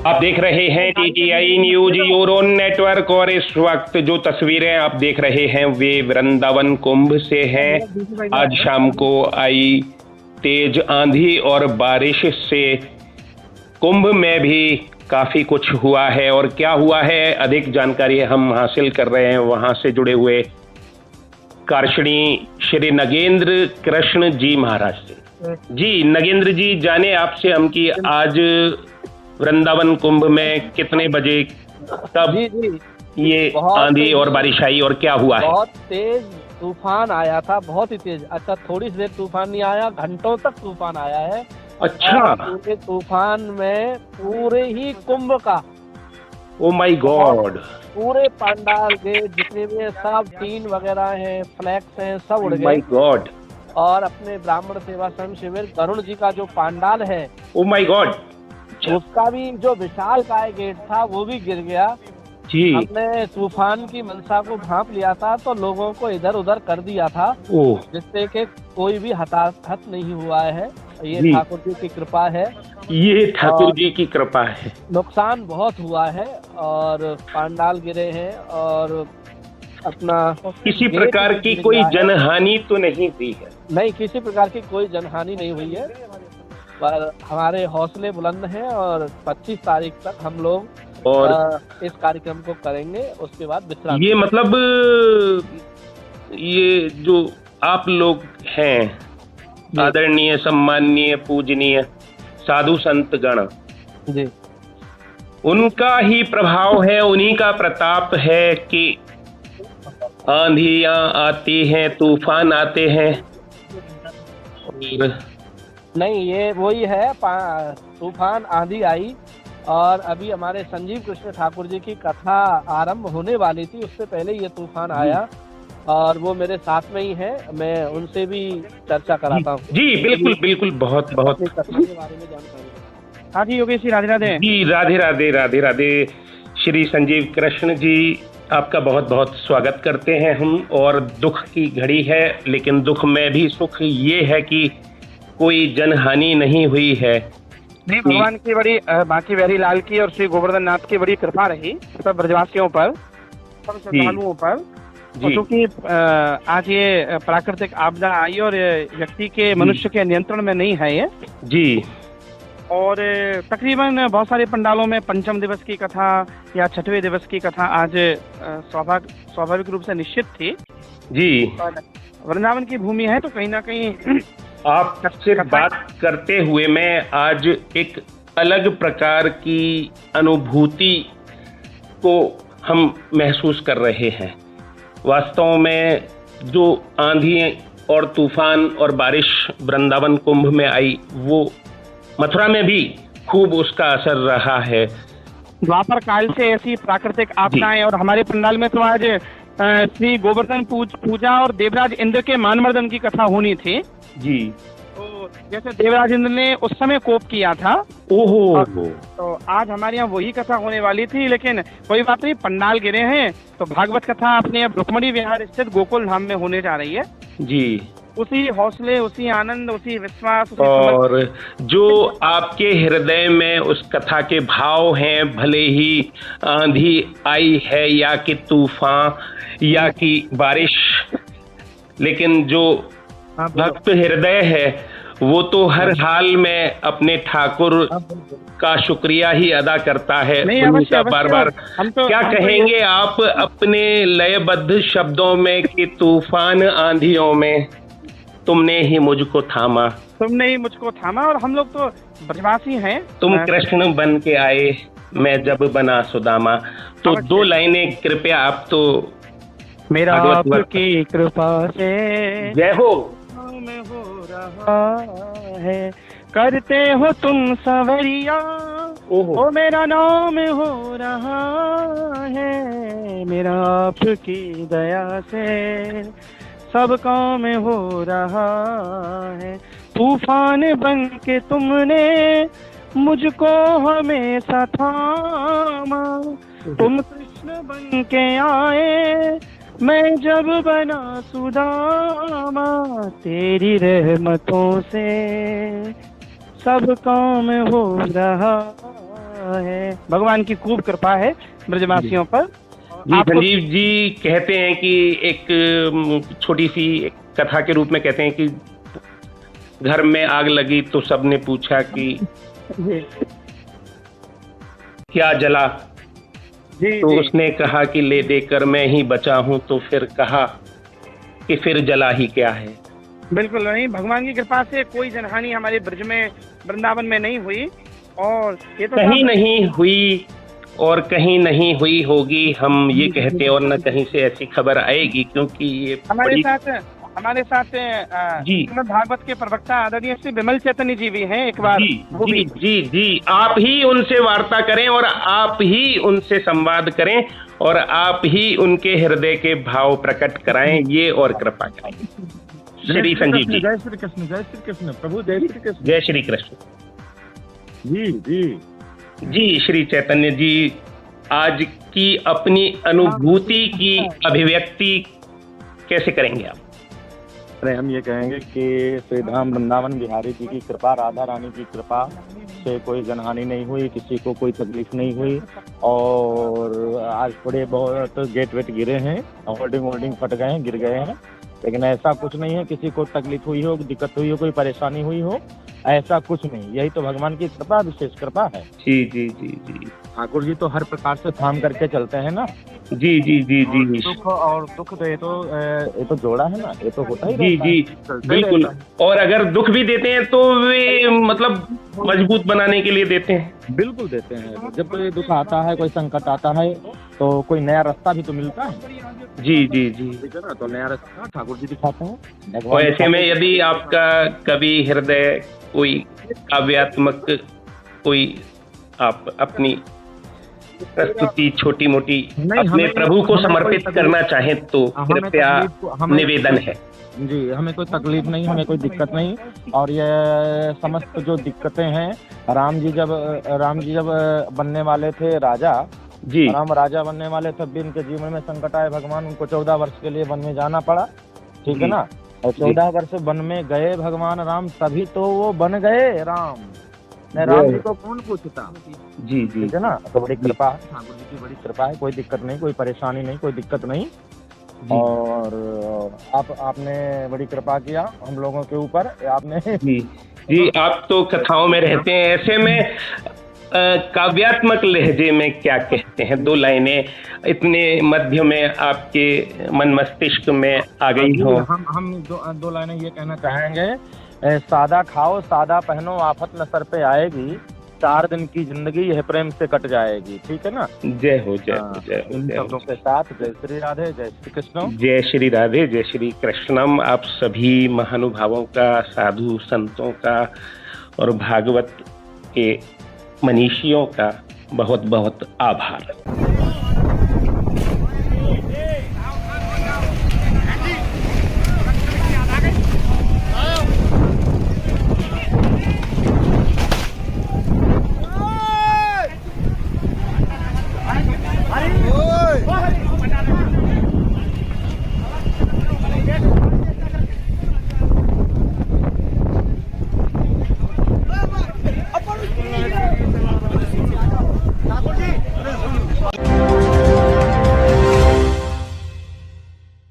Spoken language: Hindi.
आप देख रहे हैं टीटीआई न्यूज यूरोन नेटवर्क और इस वक्त जो तस्वीरें आप देख रहे हैं वे वृंदावन कुंभ से हैं। आज शाम को आई तेज आंधी और बारिश से कुंभ में भी काफी कुछ हुआ है और क्या हुआ है अधिक जानकारी हम हासिल कर रहे हैं वहां से जुड़े हुए कार्षणी श्री नगेंद्र कृष्ण जी महाराज से। जी नगेंद्र जी, जाने आपसे हम कि आज वृंदावन कुंभ में कितने बजे कब ये आंधी और बारिश आई और क्या हुआ है? बहुत तेज तूफान आया था, बहुत ही तेज। अच्छा, थोड़ी देर तूफान नहीं आया, घंटों तक तूफान आया है। अच्छा, पूरे तूफान में पूरे ही कुंभ का, ओ माय गॉड, पूरे पंडाल के जितने भी सब टीन वगैरह हैं, फ्लैक्स हैं, सब उड़ गए। My God. और अपने ब्राह्मण सेवा संघ शिविर गरुण जी का जो पंडाल है, ओ माय गॉड, उसका भी जो विशाल काय गेट था वो भी गिर गया जी। हमने तूफान की मंशा को भांप लिया था तो लोगों को इधर उधर कर दिया था, जिससे कि कोई भी हताहत नहीं हुआ है। ये ठाकुर जी की कृपा है, ये ठाकुर जी की कृपा है। नुकसान बहुत हुआ है और पंडाल गिरे हैं और अपना किसी प्रकार की कोई जनहानि तो नहीं हुई है? नहीं, किसी प्रकार की कोई जनहानि नहीं हुई है, पर हमारे हौसले बुलंद हैं और 25 तारीख तक हम लोग और इस कार्यक्रम को करेंगे। उसके बाद विश्राम। ये मतलब ये जो आप लोग हैं आदरणीय सम्माननीय पूजनीय साधु संत गण जी, उनका ही प्रभाव है, उन्हीं का प्रताप है कि आंधियां आती हैं, तूफान आते हैं। नहीं, ये वही है, तूफान आंधी आई और अभी हमारे संजीव कृष्ण ठाकुर जी की कथा आरंभ होने वाली थी, उससे पहले ये तूफान आया और वो मेरे साथ में ही है, मैं उनसे भी चर्चा कराता हूँ। जी बिल्कुल बिल्कुल, बहुत बहुत कथा के बारे में जानकारी। हाँ जी योगेश जी, राधे राधे। जी राधे राधे राधे राधे। श्री संजीव कृष्ण जी, आपका बहुत बहुत स्वागत करते हैं हम। और दुख की घड़ी है, लेकिन दुख में भी सुख ये है कि कोई जनहानि नहीं हुई है। नहीं, भगवान की बड़ी बांकी बिहारी लाल की और श्री गोवर्धन नाथ की बड़ी कृपा रही सब ब्रजवासियों पर, सब श्रद्धालुओं पर। क्योंकि आज ये प्राकृतिक आपदा आई और व्यक्ति के मनुष्य के नियंत्रण में नहीं है ये जी। और तकरीबन बहुत सारे पंडालों में पंचम दिवस की कथा या छठवें दिवस की कथा आज स्वाभाविक रूप से निश्चित थी जी। वृंदावन की भूमि है तो कहीं ना कहीं आपसे बात करते हुए मैं आज एक अलग प्रकार की अनुभूति को हम महसूस कर रहे हैं। वास्तव में जो आंधी और तूफान और बारिश वृंदावन कुंभ में आई, वो मथुरा में भी खूब उसका असर रहा है। द्वापर काल से ऐसी प्राकृतिक आपदाएं, और हमारे पंडाल में तो आज श्री गोवर्धन पूजा और देवराज इंद्र के मानमर्दन की कथा होनी थी जी। तो जैसे देवराज इंद्र ने उस समय कोप किया था, ओहो, तो आज हमारे यहाँ वही कथा होने वाली थी। लेकिन कोई बात नहीं, पंडाल गिरे हैं तो भागवत कथा अपने अब रुक्मणी विहार स्थित गोकुल धाम में होने जा रही है जी। उसी हौसले, उसी आनंद, उसी विश्वास, और जो आपके हृदय में उस कथा के भाव हैं, भले ही आंधी आई है या कि तूफान या कि बारिश, लेकिन जो भक्त हृदय है वो तो हर हाल में अपने ठाकुर का शुक्रिया ही अदा करता है। उनका बार बार क्या कहेंगे आप अपने लयबद्ध शब्दों में कि तूफान आंधियों में तुमने ही मुझको थामा, तुमने ही मुझको थामा। और हम लोग तो ब्रजवासी हैं। तुम कृष्ण बन के आए, मैं जब बना सुदामा। तो दो लाइनें कृपया आप तो। मेरा आपकी कृपा से जय हो में हो रहा है, करते हो तुम सवरिया, ओ मेरा नाम हो रहा है। मेरा आपकी दया से सब काम हो रहा है। तूफान बन के तुमने मुझको हमेशा थामा, तुम कृष्ण बन के आए, मैं जब बना सुदामा। तेरी रहमतों से सब काम हो रहा है, भगवान की खूब कृपा है ब्रजवासियों पर। जी संजीव जी कहते हैं कि एक छोटी सी एक कथा के रूप में कहते हैं कि घर में आग लगी तो सबने पूछा कि क्या जला, तो उसने कहा कि ले देकर मैं ही बचा हूं, तो फिर कहा कि फिर जला ही क्या है। बिल्कुल नहीं, भगवान की कृपा से कोई जनहानि हमारे ब्रज में वृंदावन में नहीं हुई, और ये तो कहीं नहीं हुई और कहीं नहीं हुई होगी, हम ये कहते हैं, और न कहीं से ऐसी खबर आएगी, क्योंकि ये हमारे साथ श्रीमद् भागवत के प्रवक्ता आदरणीय श्री विमल चैतन्य जी भी हैं। एक बार जी आप ही उनसे वार्ता करें और आप ही उनसे संवाद करें और आप ही उनके हृदय के भाव प्रकट कराएं, ये और कृपा करें। श्री संजीव जी, जय श्री कृष्ण, जय श्री कृष्ण प्रभु, जय श्री कृष्ण, जय श्री कृष्ण। जी श्री चैतन्य जी, आज की अपनी अनुभूति की अभिव्यक्ति कैसे करेंगे आप? अरे हम ये कहेंगे कि श्री धाम वृंदावन बिहारी जी की कृपा, राधा रानी की कृपा से कोई जनहानि नहीं हुई, किसी को कोई तकलीफ नहीं हुई, और आज थोड़े बहुत गेट वेट गिरे हैं, होल्डिंग वोल्डिंग फट गए हैं, गिर गए हैं, लेकिन ऐसा कुछ नहीं है किसी को तकलीफ हुई हो, दिक्कत हुई हो, कोई परेशानी हुई हो, ऐसा कुछ नहीं। यही तो भगवान की कृपा, विशेष कृपा है। जी जी जी जी, ठाकुर जी तो हर प्रकार से थाम करके चलते हैं ना। जी जी जी जी, दुख तो ये तो जोड़ा है ना, ये तो होता ही जी जी बिल्कुल। और अगर दुख भी देते हैं तो वे मतलब मजबूत बनाने के लिए देते हैं। बिल्कुल देते हैं। जब कोई दुख आता है, कोई संकट आता है, तो कोई नया रास्ता भी तो मिलता है। जी जी जी, तो नया रास्ता ठाकुर जी दिखाते हैं। और ऐसे में यदि आपका कभी हृदय कोई काव्यात्मक कोई आप अपनी प्रस्तुति छोटी मोटी अपने प्रभु को समर्पित करना चाहें तो कृपया निवेदन है। जी, हमें कोई तकलीफ नहीं, हमें कोई दिक्कत नहीं। और ये समस्त जो दिक्कतें हैं, राम जी जब बनने वाले थे राजा जी, राम राजा बनने वाले तब भी उनके जीवन में संकट आए, भगवान उनको 14 वर्ष के लिए वन में जाना पड़ा, ठीक है ना। और 14 वर्ष वन में गए भगवान राम, तभी तो वो बन गए राम। राम जी को कौन पूछता। जी जी, ठीक है ना। तो बड़ी कृपा है, ठाकुर जी की बड़ी कृपा है, कोई दिक्कत नहीं, कोई परेशानी नहीं, कोई दिक्कत नहीं। और आपने बड़ी कृपा किया हम लोगों के ऊपर, आपने। जी, आप तो कथाओं में रहते हैं, ऐसे में काव्यात्मक लहजे में क्या कहते हैं? 2 लाइनें इतने मध्य में आपके मन मस्तिष्क में आ गई हो। हम दो लाइनें ये कहना चाहेंगे, सादा खाओ सादा पहनो, आफत न सर पे आएगी, 4 दिन की जिंदगी यह प्रेम से कट जाएगी, ठीक है ना। जय हो जय हो जय हो। इन शब्दों के साथ जय श्री राधे, जय श्री कृष्ण। जय श्री राधे, जय श्री कृष्णम। आप सभी महानुभावों का, साधु संतों का और भागवत के मनीषियों का बहुत बहुत आभार।